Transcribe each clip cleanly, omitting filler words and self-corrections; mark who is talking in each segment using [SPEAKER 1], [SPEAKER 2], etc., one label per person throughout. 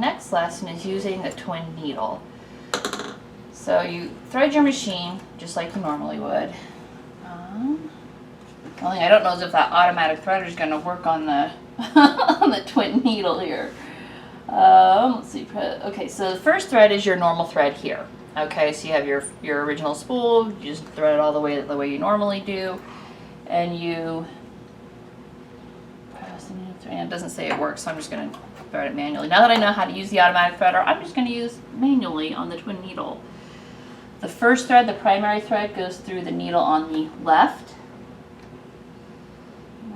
[SPEAKER 1] next lesson is using a twin needle. So you thread your machine just like you normally would. Only I don't know if that automatic threader is going to work on the on the twin needle here. Let's see. Okay, so the first thread is your normal thread here. Okay, so you have your original spool. You just thread it all the way you normally do, and you. And it doesn't say it works, so I'm just going to thread it manually. Now that I know how to use the automatic threader, I'm just going to use manually on the twin needle. The first thread, the primary thread, goes through the needle on the left.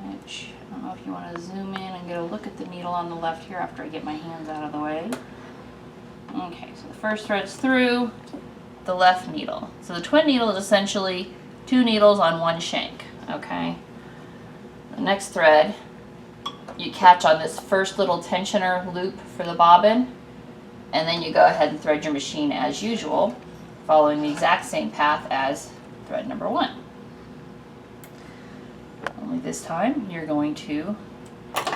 [SPEAKER 1] Which, I don't know if you want to zoom in and get a look at the needle on the left here after I get my hands out of the way. Okay, so the first thread's through the left needle. So the twin needle is essentially two needles on one shank, okay? The next thread, you catch on this first little tensioner loop for the bobbin, and then you go ahead and thread your machine as usual, following the exact same path as thread number 1. Only this time you're going to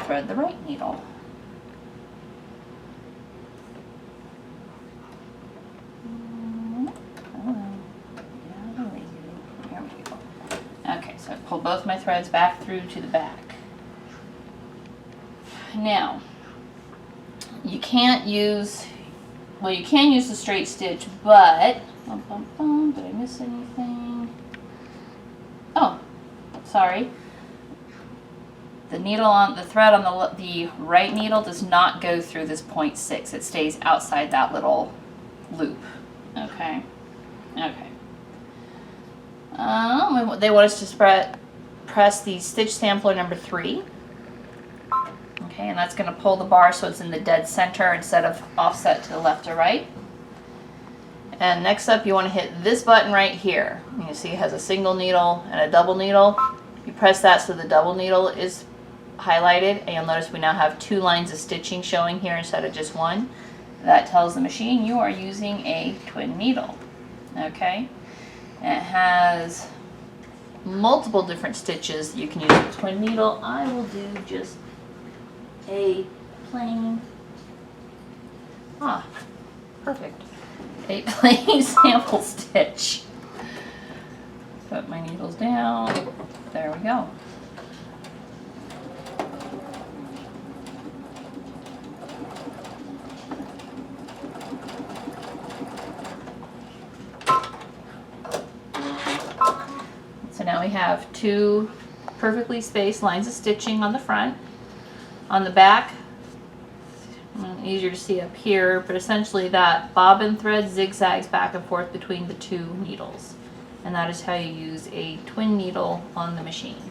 [SPEAKER 1] thread the right needle. There we go. Okay, so I pull both my threads back through to the back. Now, you can't use, well, you can use the straight stitch, but, did I miss anything? Oh, sorry. The thread on the right needle does not go through this 0.6. It stays outside that little loop. Okay. Okay. They want us to press the stitch sampler number 3. Okay, and that's going to pull the bar so it's in the dead center instead of offset to the left or right. And next up, you want to hit this button right here. You see it has a single needle and a double needle. You press that so the double needle is highlighted, and you'll notice we now have 2 lines of stitching showing here instead of just 1. That tells the machine you are using a twin needle. Okay, and it has multiple different stitches that you can use with a twin needle. I will do just a plain, perfect, a plain sample stitch. Put my needles down, there we go. So now we have 2 perfectly spaced lines of stitching on the front. On the back, easier to see up here, but essentially that bobbin thread zigzags back and forth between the 2 needles. And that is how you use a twin needle on the machine.